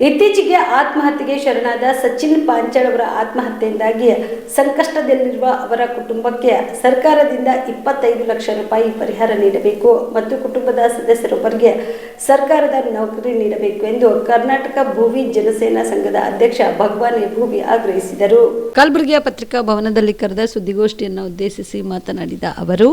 ಇತ್ತೀಚೆಗೆ ಆತ್ಮಹತ್ಯೆಗೆ ಶರಣಾದ ಸಚಿನ್ ಪಾಂಚಾಳ್ ಅವರ ಆತ್ಮಹತ್ಯೆಯಿಂದಾಗಿ ಸಂಕಷ್ಟದಲ್ಲಿರುವ ಅವರ ಕುಟುಂಬಕ್ಕೆ ಸರ್ಕಾರದಿಂದ 25 ಲಕ್ಷ ರೂಪಾಯಿ ಪರಿಹಾರ ನೀಡಬೇಕು ಮತ್ತು ಕುಟುಂಬದ ಸದಸ್ಯರೊಬ್ಬರಿಗೆ ಸರ್ಕಾರದ ನೌಕರಿ ನೀಡಬೇಕು ಎಂದು ಕರ್ನಾಟಕ ಭೂವಿ ಜನಸೇನಾ ಸಂಘದ ಅಧ್ಯಕ್ಷ ಭಗವಾನ್ ಭೂವಿ ಆಗ್ರಹಿಸಿದರು. ಕಲಬುರಗಿಯ ಪತ್ರಿಕಾ ಭವನದಲ್ಲಿ ಕರೆದ ಸುದ್ದಿಗೋಷ್ಠಿಯನ್ನು ಉದ್ದೇಶಿಸಿ ಮಾತನಾಡಿದ ಅವರು,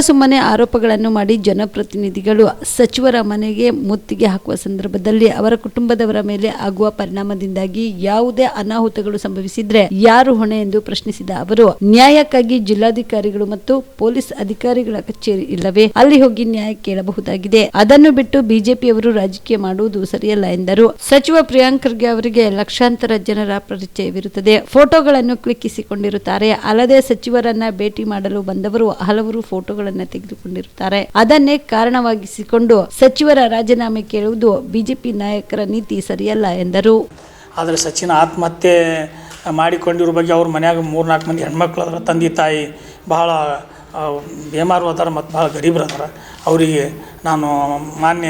ಸುಮ್ಮನೆ ಆರೋಪಗಳನ್ನು ಮಾಡಿ ಜನಪ್ರತಿನಿಧಿಗಳು ಸಚಿವರ ಮನೆಗೆ ಮುತ್ತಿಗೆ ಹಾಕುವ ಸಂದರ್ಭದಲ್ಲಿ ಅವರ ಕುಟುಂಬದವರ ಮೇಲೆ ಆಗುವ ಪರಿಣಾಮದಿಂದಾಗಿ ಯಾವುದೇ ಅನಾಹುತಗಳು ಸಂಭವಿಸಿದ್ರೆ ಯಾರು ಹೊಣೆ ಎಂದು ಪ್ರಶ್ನಿಸಿದ ಅವರು, ನ್ಯಾಯಕ್ಕಾಗಿ ಜಿಲ್ಲಾಧಿಕಾರಿಗಳು ಮತ್ತು ಪೊಲೀಸ್ ಅಧಿಕಾರಿಗಳ ಕಚೇರಿ ಇಲ್ಲವೇ? ಅಲ್ಲಿ ಹೋಗಿ ನ್ಯಾಯ ಕೇಳಬಹುದಾಗಿದೆ. ಅದನ್ನು ಬಿಟ್ಟು ಬಿಜೆಪಿಯವರು ರಾಜಕೀಯ ಮಾಡುವುದು ಸರಿಯಲ್ಲ ಎಂದರು. ಸಚಿವ ಪ್ರಿಯಾಂಕ್ ಖರ್ಗೆ ಅವರಿಗೆ ಲಕ್ಷಾಂತರ ಜನರ ಪರಿಚಯವಿರುತ್ತದೆ. ಫೋಟೋಗಳನ್ನು ಕ್ಲಿಕ್ಕಿಸಿಕೊಂಡಿರುತ್ತಾರೆ. ಅಲ್ಲದೆ ಸಚಿವರನ್ನ ಭೇಟಿ ಮಾಡಲು ಬಂದವರು ಹಲವರು ಫೋಟೋಗಳನ್ನು ತೆಗೆದುಕೊಂಡಿರುತ್ತಾರೆ. ಅದನ್ನೇ ಕಾರಣವಾಗಿಸಿಕೊಂಡು ಸಚಿವರ ರಾಜೀನಾಮೆ ಕೇಳುವುದು ಬಿಜೆಪಿ ನಾಯಕರ ನೀತಿ ಸರಿಯಲ್ಲ ಎಂದರು. ಆದರೆ ಸಚಿನ್ ಆತ್ಮಹತ್ಯೆ ಮಾಡಿಕೊಂಡಿರೋ ಬಗ್ಗೆ ಅವ್ರ ಮನ್ಯಾಗ 3-4 ಮಂದಿ ಹೆಣ್ಮಕ್ಳು ಅದರ ತಂದೆ ತಾಯಿ ಭಾಳ ಬೇಮಾರು ಅದಾರ ಮತ್ತು ಭಾಳ ಗರೀಬರು ಅದಾರ. ಅವರಿಗೆ ನಾನು ಮಾನ್ಯ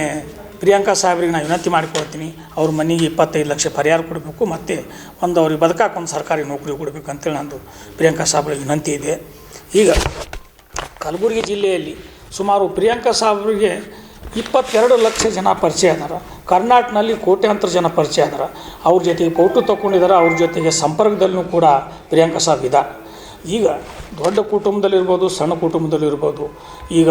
ಪ್ರಿಯಾಂಕಾ ಸಾಹೇಬ್ರಿಗೆ ನಾನು ವಿನಂತಿ ಮಾಡಿಕೊಳ್ತೀನಿ, ಅವ್ರ ಮನೆಗೆ 25 ಲಕ್ಷ ಪರಿಹಾರ ಕೊಡಬೇಕು ಮತ್ತು ಅವ್ರಿಗೆ ಬದುಕಾಕ ಒಂದು ಸರ್ಕಾರಿ ನೌಕರಿ ಕೊಡಬೇಕು ಅಂತೇಳಿ ನಂದು ಪ್ರಿಯಾಂಕಾ ಸಾಹೇಬ್ರಿಗೆ ವಿನಂತಿ ಇದೆ. ಈಗ ಕಲಬುರಗಿ ಜಿಲ್ಲೆಯಲ್ಲಿ ಸುಮಾರು ಪ್ರಿಯಾಂಕಾ ಸಾಹೇಬ್ರಿಗೆ 22 ಲಕ್ಷ ಜನ ಪರಿಚಯ ಅದಾರ. ಕರ್ನಾಟಕದಲ್ಲಿ ಕೋಟ್ಯಾಂತರ ಜನ ಪರಿಚಯ ಅದಾರ. ಅವ್ರ ಜೊತೆಗೆ ಫೋಟೋ ತೊಗೊಂಡಿದ್ದಾರೆ. ಅವ್ರ ಜೊತೆಗೆ ಸಂಪರ್ಕದಲ್ಲೂ ಕೂಡ ಪ್ರಿಯಾಂಕಾ ಸಾಹೇಬ್ ಇದೆ. ಈಗ ದೊಡ್ಡ ಕುಟುಂಬದಲ್ಲಿರ್ಬೋದು, ಸಣ್ಣ ಕುಟುಂಬದಲ್ಲಿರ್ಬೋದು, ಈಗ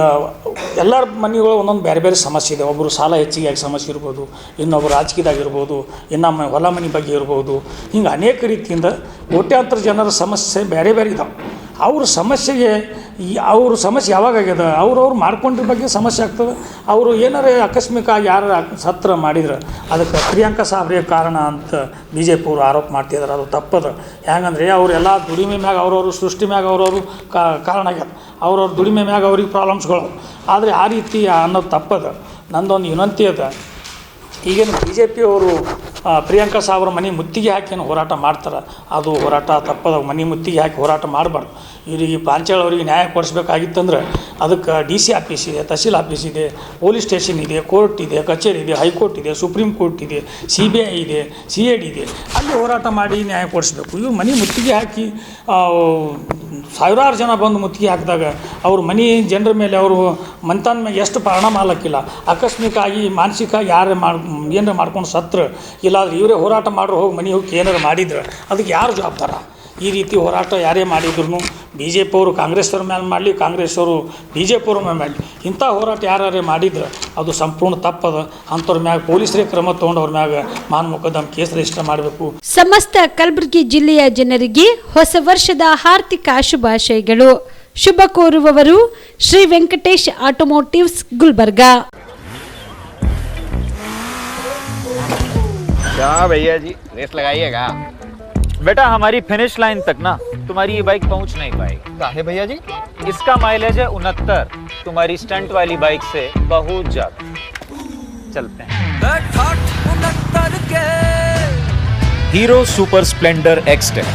ಎಲ್ಲರ ಮನೆಗಳು ಒಂದೊಂದು ಬೇರೆ ಬೇರೆ ಸಮಸ್ಯೆ ಇದೆ. ಒಬ್ಬರು ಸಾಲ ಹೆಚ್ಚಿಗೆ ಆಗಿ ಸಮಸ್ಯೆ ಇರ್ಬೋದು, ಇನ್ನೊಬ್ಬರು ರಾಜಕೀಯದಾಗಿರ್ಬೋದು, ಇನ್ನೊಮ್ಮೆ ಹೊಲ ಮನೆ ಬಗ್ಗೆ ಇರ್ಬೋದು. ಹಿಂಗೆ ಅನೇಕ ರೀತಿಯಿಂದ ಕೋಟ್ಯಾಂತರ ಜನರ ಸಮಸ್ಯೆ ಬೇರೆ ಬೇರೆ ಇದಾವೆ. ಅವ್ರ ಸಮಸ್ಯೆಗೆ ಅವ್ರ ಸಮಸ್ಯೆ ಯಾವಾಗ ಆಗ್ಯದ, ಅವ್ರವ್ರು ಮಾಡ್ಕೊಂಡಿರ ಬಗ್ಗೆ ಸಮಸ್ಯೆ ಆಗ್ತದೆ. ಅವರು ಏನಾರೇ ಆಕಸ್ಮಿಕವಾಗಿ ಯಾರು ಸತ್ರ ಮಾಡಿದ್ರೆ ಅದಕ್ಕೆ ಪ್ರಿಯಾಂಕಾ ಸಾಹೇಬ್ರಿಗೆ ಕಾರಣ ಅಂತ ಬಿ ಜೆ ಪಿಯವರು ಆರೋಪ ಮಾಡ್ತಿದ್ದಾರೆ. ಅದು ತಪ್ಪದ. ಹೆಂಗಂದ್ರೆ ಅವರೆಲ್ಲ ದುಡಿಮೆ ಮ್ಯಾಗ ಅವ್ರವ್ರು ಸೃಷ್ಟಿ ಮ್ಯಾಗ ಅವ್ರವರು ಕಾರಣ ಆಗ್ಯದ. ಅವ್ರವ್ರ ದುಡಿಮೆ ಮ್ಯಾಗ ಅವ್ರಿಗೆ ಪ್ರಾಬ್ಲಮ್ಸ್ಗಳು. ಆದರೆ ಆ ರೀತಿ ಅನ್ನೋದು ತಪ್ಪದ. ನಂದೊಂದು ವಿನಂತಿ ಅದ, ಈಗೇನು ಬಿ ಜೆ ಪಿಯವರು ಪ್ರಿಯಾಂಕಾ ಸಾಹೇಬ್ರ ಮನೆ ಮುತ್ತಿಗೆ ಹಾಕಿ ಏನು ಹೋರಾಟ ಮಾಡ್ತಾರೆ, ಅದು ಹೋರಾಟ ತಪ್ಪದ. ಮನೆ ಮುತ್ತಿಗೆ ಹಾಕಿ ಹೋರಾಟ ಮಾಡಬಾರ್ದು. ಇವರಿಗೆ ಪಾಂಚಾಳ್ ಅವರಿಗೆ ನ್ಯಾಯ ಕೊಡಿಸ್ಬೇಕಾಗಿತ್ತಂದ್ರೆ ಅದಕ್ಕೆ DC ಆಫೀಸ್ ಇದೆ, ತಹಸೀಲ್ ಆಫೀಸ್ ಇದೆ, ಪೊಲೀಸ್ ಸ್ಟೇಷನ್ ಇದೆ, ಕೋರ್ಟ್ ಇದೆ, ಕಚೇರಿ ಇದೆ, ಹೈಕೋರ್ಟ್ ಇದೆ, ಸುಪ್ರೀಂ ಕೋರ್ಟ್ ಇದೆ, CBI ಇದೆ, CID ಇದೆ. ಅಲ್ಲಿ ಹೋರಾಟ ಮಾಡಿ ನ್ಯಾಯ ಕೊಡಿಸ್ಬೇಕು. ಇವ್ರು ಮನೆ ಮುತ್ತಿಗೆ ಹಾಕಿ ಸಾವಿರಾರು ಜನ ಬಂದು ಮುತ್ತಿಗೆ ಹಾಕಿದಾಗ ಅವ್ರ ಮನೆ ಜನರ ಮೇಲೆ ಅವರು ಮಂತನ ಮೇಲೆ ಎಷ್ಟು ಪರಿಣಾಮ ಆಗ್ಲಕ್ಕಿಲ್ಲ. ಆಕಸ್ಮಿಕವಾಗಿ ಮಾನಸಿಕವಾಗಿ ಏನಾರು ಮಾಡ್ಕೊಂಡು ಸತ್ರ, ಇಲ್ಲಾಂದ್ರೆ ಇವರೇ ಹೋರಾಟ ಮಾಡ್ರು ಹೋಗಿ ಮನೆ ಹೋಗಿ ಏನಾರು ಮಾಡಿದ್ರೆ ಅದಕ್ಕೆ ಯಾರು ಜವಾಬ್ದಾರ? ಈ ರೀತಿ ಹೋರಾಟ ಯಾರೇ ಮಾಡಿದ್ರು ಬಿ ಜೆ ಪಿಯವರು ಕಾಂಗ್ರೆಸ್ಸವ್ರ ಮೇಲೆ ಮಾಡಲಿ, ಕಾಂಗ್ರೆಸ್ಸವರು ಬಿ ಜೆ ಪಿಯವ್ರ ಮೇಲೆ ಮಾಡಲಿ, ಇಂಥ ಹೋರಾಟ ಯಾರೇ ಮಾಡಿದ್ರೆ ಅದು ಸಂಪೂರ್ಣ ತಪ್ಪದ. ಅಂಥವ್ರ ಮ್ಯಾಗ ಪೊಲೀಸರೇ ಕ್ರಮ ತೊಗೊಂಡು ಅವ್ರ ಮ್ಯಾಗ ಮಾನ ಮೊಕದ್ದಮೆ ಕೇಸ್ ರಿಜಿಸ್ಟರ್ ಮಾಡಬೇಕು. ಸಮಸ್ತ ಕಲಬುರಗಿ ಜಿಲ್ಲೆಯ ಜನರಿಗೆ ಹೊಸ ವರ್ಷದ ಹಾರ್ದಿಕ ಶುಭಾಶಯಗಳು. ಶುಭ ಕೋರುವವರು ಶ್ರೀ ವೆಂಕಟೇಶ್ ಆಟೋಮೋಟಿವ್ಸ್ ಗುಲ್ಬರ್ಗಾ. क्या भैया जी, रेस लगाइएगा? बेटा हमारी फिनिश लाइन तक ना तुम्हारी ये बाइक पहुंच नहीं पाएगी। काहे भैया जी? इसका माइलेज है 69, तुम्हारी स्टंट वाली बाइक से बहुत ज्यादा। चलते हैं। Hero super Splendor XTEC